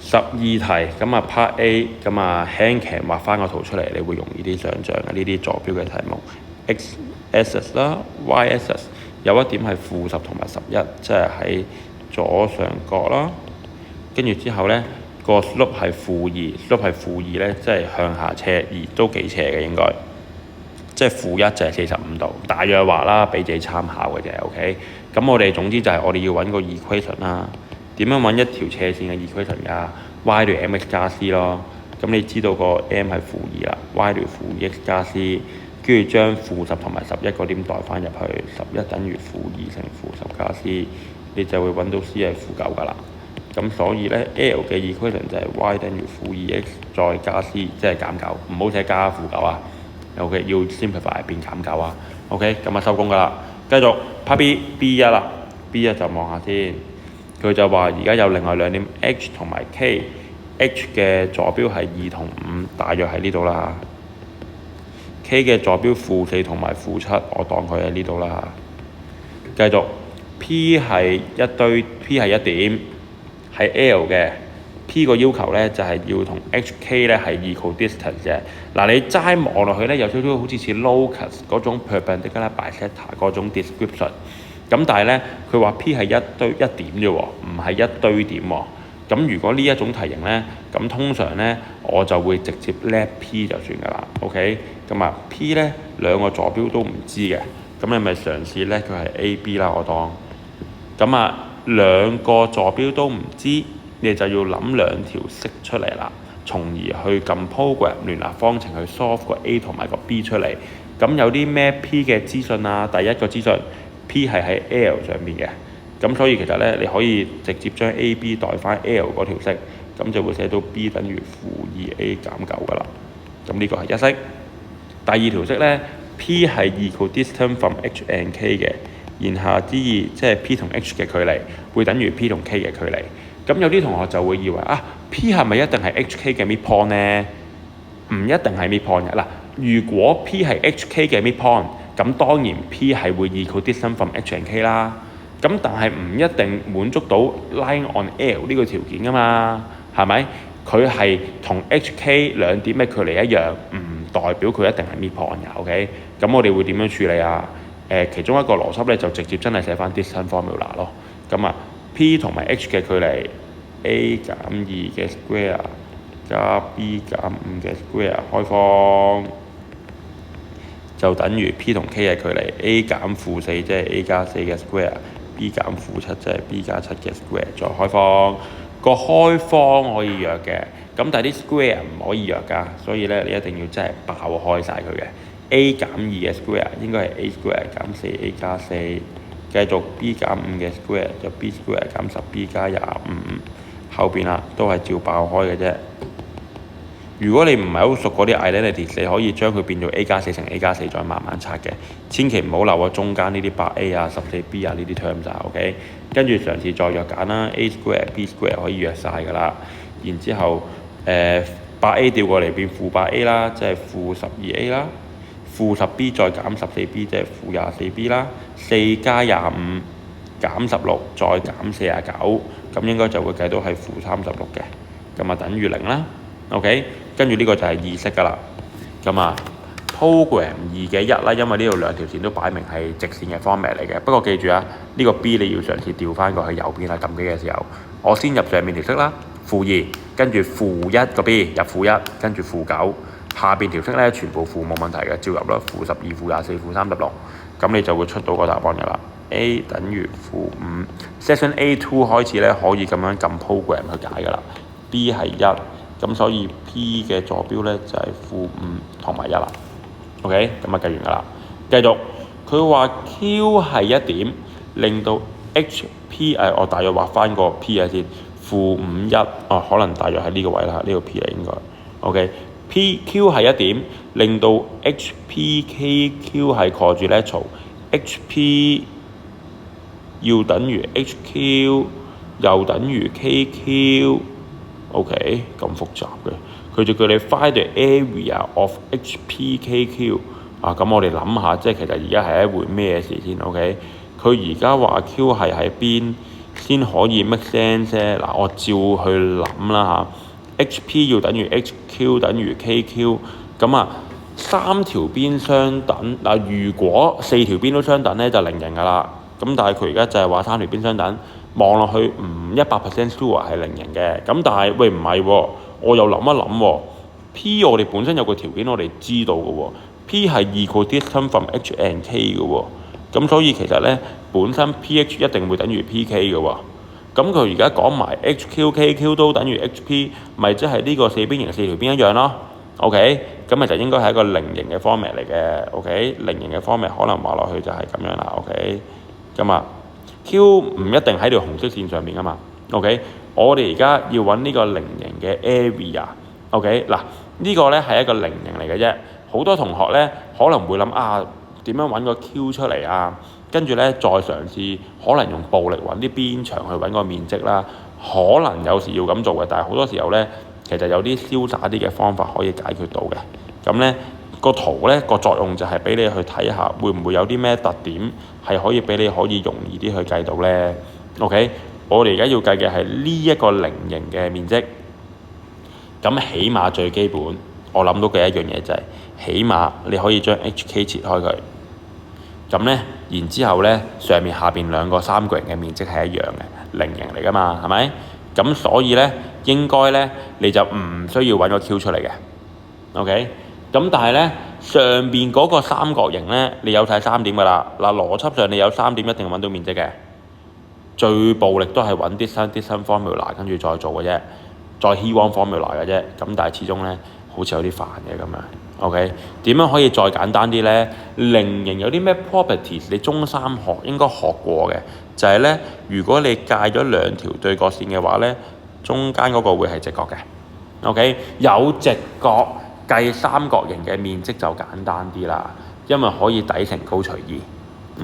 12題咁啊 Part A 咁啊輕騎畫翻個圖出嚟，你會容易啲想像嘅呢啲坐標嘅題目。x axis 啦 ，y axis 有一點係-10同埋11，即係喺左上角啦。跟住之後咧，個 slope 係-2，slope 係-2咧，即係向下斜，而都幾斜嘅應該。即係-1就係45度，大約話啦，俾自己參考嘅啫。OK， 咁我哋總之就係我哋要揾個 equation 啦。點樣揾一條斜線嘅 equation 㗎 ？y 對 mx 加 c 咯。咁你知道個 m 係-2啦 ，y 對-2x 加 c， 跟住將-10同埋11嗰點代翻入去，11等於-2乘-10加 c， 你就會揾到 c 係-9㗎啦。咁所以咧 L 嘅 equation 就係 y 等於-2x 再加 c， 即係減9，唔好寫加-9啊。OK， 要 simplify 變減9啊。OK， 咁啊收工㗎啦。繼續 Part B1 啦 ，B1 就望下先。佢就話而家有另外兩點 H 同埋 K，H 嘅坐標係2同5，大約喺呢度啦。K 嘅坐標-4同埋-7，我當佢喺呢度啦。繼續 P 係一點，係 L 嘅。P 個要求咧就係要同 HK 咧係 equidistant 嘅。嗱，你齋望落去咧有少少好似locus 嗰種 perpendicular bisector 嗰種 description。咁但係咧，佢話 P 係一點啫喎，唔係一堆點喎。咁如果呢一種題型咧，咁通常咧我就會直接叻 P 就算㗎啦。OK， 咁啊 P 咧兩個坐標都唔知嘅，咁你咪嘗試咧佢係 A、B 啦，我當。咁啊兩個坐標都唔知，你就要諗兩條式出嚟啦，從而去撳 program 聯立方程去 solve 個 A 同埋個 B 出嚟。咁有啲咩 P 嘅資訊啊？第一個資訊。P 係喺 L 上面嘅，咁所以其實咧你可以直接將 A、B 代翻 L 嗰條式，咁就會寫到 B 等於-2A 減9㗎啦。咁呢個係一式。第二條式咧 ，P 係 equidistant from H and K 嘅，言下之意即係 P 同 H 嘅距離會等於 P 同 K 嘅距離。咁有啲同學就會以為啊 ，P 係咪一定係 HK 嘅 midpoint 咧？唔一定係 midpoint 嘅。嗱，如果 P 係 HK 嘅 midpoint，咁當然 P 係會 equidistant from H and K 啦。咁但係唔一定滿足到 line on L 呢個條件㗎嘛，係咪？佢係同 HK 兩點嘅距離一樣，唔代表佢一定係 midpoint 嘅。OK， 咁我哋會點樣處理啊？其中一個邏輯咧就直接真係寫翻 distance formula 咯。咁啊 P 同埋 H 嘅距離 A 減2嘅 square 加 B 減5嘅 square 開方。就等於 P 同 K 嘅距離 A 減-4即係 A 加4嘅 square，B 減-7即係 B 加7嘅 square， 再開方。個開方可以約嘅，咁但係啲 square 唔可以約㗎，所以咧你一定要真係爆開晒佢嘅。A 減2嘅 square 應該係 A square 減4A 加4，繼續 B 減5嘅 square 就 B square 減10B 加25，後邊啦都係照爆開嘅啫。如果你唔係好熟嗰啲 identities， 你可以將佢變做 A 加4乘 A 加4再慢慢拆嘅，千祈唔好漏咗中間呢啲 8A 啊、14B 啊呢啲 terms 啊 ，OK？ 跟住嘗試再約揀啦 ，A square、B square 可以約晒㗎啦。然之後8A 調過嚟變-8A 啦，即係-12A 啦，-10B 再減14B 即係-24B 啦，4加25減16再減49，咁應該就會計到係-36嘅，咁啊等於0啦。OK， 跟住呢個就係2式㗎啦。咁啊 program 2嘅1啦，因為呢度兩條線都擺明係直線嘅 format 嚟嘅。不過記住啊，呢個 B 你要嘗試調翻過去右邊啦，撳機嘅時候，我先入上面條式啦，-2，跟住-1個 B 入-1，跟住-9，下邊條式咧全部負冇問題嘅，照入啦，-12、-24、-36，咁你就會出到個答案㗎啦。A 等於-5 ，section A2 開始咧可以咁樣撳 program 去解㗎啦。B 係1。咁所以 P 嘅坐標咧就係-5同埋1啦。OK， 咁啊計完㗎啦。繼續，佢話 Q 係一點，令到 HP 我大約畫翻個 P 啊先，-1，可能大約喺呢個位啦，呢個 P 係應該。OK，Q 係一點，令到 HPKQ 係 quadrilateral，HP 要等於 HQ 又等於 KQ。OK， 咁複雜嘅，佢就叫你 find the area of HPKQ 咁我哋諗下，即係其實而家係一回咩事先 ？OK， 佢而家話 Q 係喺邊先可以 make sense 啫。嗱，我照去諗啦嚇，HP 要等於 HQ 等於 KQ，咁啊三條邊相等嗱，如果四條邊都相等咧就零型㗎啦。咁但係佢而家就係話三條邊相等，望落去唔100% sure 係零型嘅。咁但係喂唔係喎，我又諗一諗喎 ，P 我哋本身有個條件我哋知道嘅喎 ，P 係 equidistant from H and K 嘅喎。咁所以其實咧，本身 pH 一定會等於 pK 嘅喎。咁佢而家講埋 HQ、KQ 都等於 HP，咪即係呢個四邊形四條邊一樣咯。OK， 咁咪就應該係一個零型嘅 format 嚟嘅。OK， 零型嘅 format 可能話落去就係咁樣啦。OK， 咁啊 Q 唔一定喺條紅色線上面噶嘛。OK， 我哋而家要揾呢個零型嘅 area。OK， 嗱呢個咧係一個零型嚟嘅啫。好多同學咧可能會諗啊，點樣揾個 Q 出嚟啊？跟住咧再嘗試可能用暴力揾啲邊長去揾個面積啦。可能有時要咁做嘅，但係好多時候咧其實有啲瀟灑啲嘅方法可以解決到嘅。咁咧個圖咧個作用就係俾你去睇下會唔會有啲咩特點係可以俾你可以容易啲去計到咧。OK， 我哋而家要計嘅係呢一個零型嘅面積。咁起碼最基本我諗到嘅一樣嘢就係、起碼你可以將 HK 切開佢。咁咧，然之後咧，上面下邊兩個三角形嘅面積係一樣嘅，零型嚟㗎嘛，係咪？咁所以咧，應該咧，你就唔需要揾個 Q 出嚟嘅。OK， 咁但係咧，上邊嗰個三角形咧，你有晒3點㗎啦。嗱，邏輯上你有3點一定揾到面積嘅。最暴力都係揾啲formula 跟住再做嘅啫，再 He-Want formula 嘅啫。咁但係始終咧，好似有啲煩嘅咁樣。OK， 點樣可以再簡單啲呢？零型有啲咩 properties？你中三學應該學過嘅，就係呢：如果你界咗兩條對角線嘅話呢，中間嗰個會係直角嘅。OK， 有直角計三角形嘅面積就簡單啲啦，因為可以底乘高除2。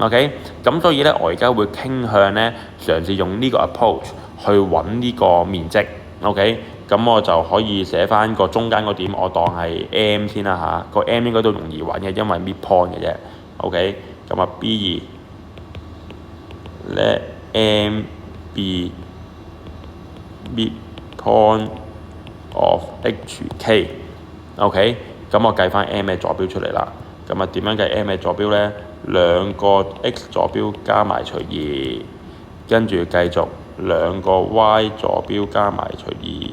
OK， 咁所以呢，我而家會傾向呢，嘗試用呢個 approach 去揾呢個面積。OK。咁我就可以寫翻個中間個點，我當係 M 先啦嚇，個 M 應該都容易揾嘅，因為 midpoint 嘅啫。OK， 咁啊 B 2 let M be midpoint of HK。OK， 咁我計翻 M 嘅坐標出嚟啦。咁啊點樣計 M 嘅坐標呢？兩個 X 坐標加埋除2，跟住繼續兩個 Y 坐標加埋除2。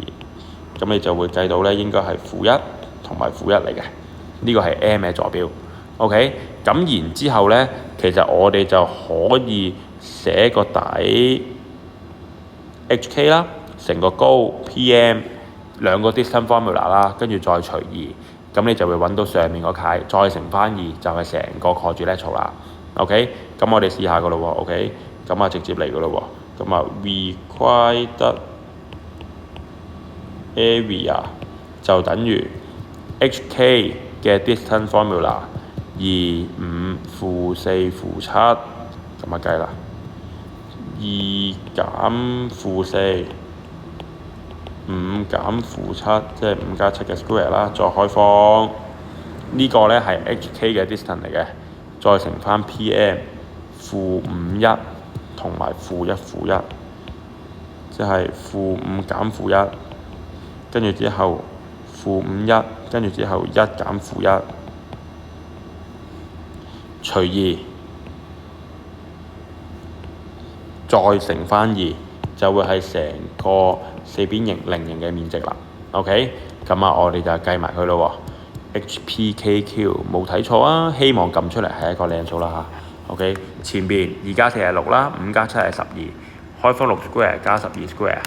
咁你就會計到咧，應該係-1同埋-1嚟嘅。呢個係 M 嘅坐標。OK， 咁然之後咧，其實我哋就可以寫個底 HK 啦，乘個高 PM， 兩個 distance formula 啦，跟住再除2，咁你就會揾到上面個楷，再乘翻2，就係成個 quadrilateral 啦。OK， 咁我哋試下個咯喎。OK， 咁啊直接嚟個咯喎。咁啊 required area 就等於 HK 嘅 distance formula 2、5、-4、-7，咁啊計啦。2減-4，5減-7，即係5加7嘅 square 啦。再開方呢個咧係 HK 嘅 distance 嚟嘅，再乘翻 PM -51同埋-1，即係-5減-1。跟住之後-51，跟住之後1減-1，除2，再乘翻2，就會係成個四邊形零型嘅面積啦。OK， 咁啊，我哋就計埋佢咯喎。HPKQ 冇睇錯啊，希望撳出嚟係一個靚數啦嚇。OK， 前邊2加4係6啦，5加7係12，開方6 square 加12 square，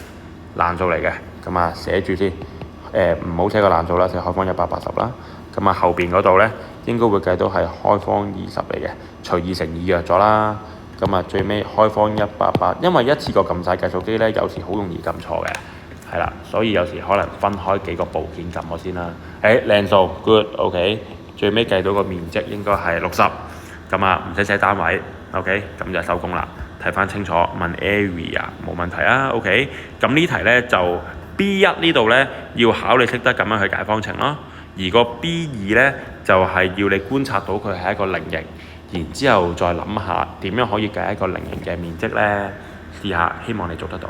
爛數嚟嘅。咁啊，寫住先，唔好寫個爛數啦，寫開方180啦。咁啊，後邊嗰度咧應該會計到係開方20嚟嘅，除2乘2弱咗啦。咁啊，最尾開方180，因為一次過撳晒計數機咧，有時好容易撳錯嘅，係啦，所以有時可能分開幾個部件撳我先啦。靚數 good，OK， 最尾計到個面積應該係60，咁啊唔使寫單位 ，OK， 咁就收工啦。睇翻清楚，問 area 冇問題啊 ，OK。咁呢題咧就 B1 呢度咧要考你識得咁樣去解方程咯，而個 B2 咧就係要你觀察到佢係一個零型，然之後再諗下點樣可以計一個零型嘅面積咧。試下，希望你做得到。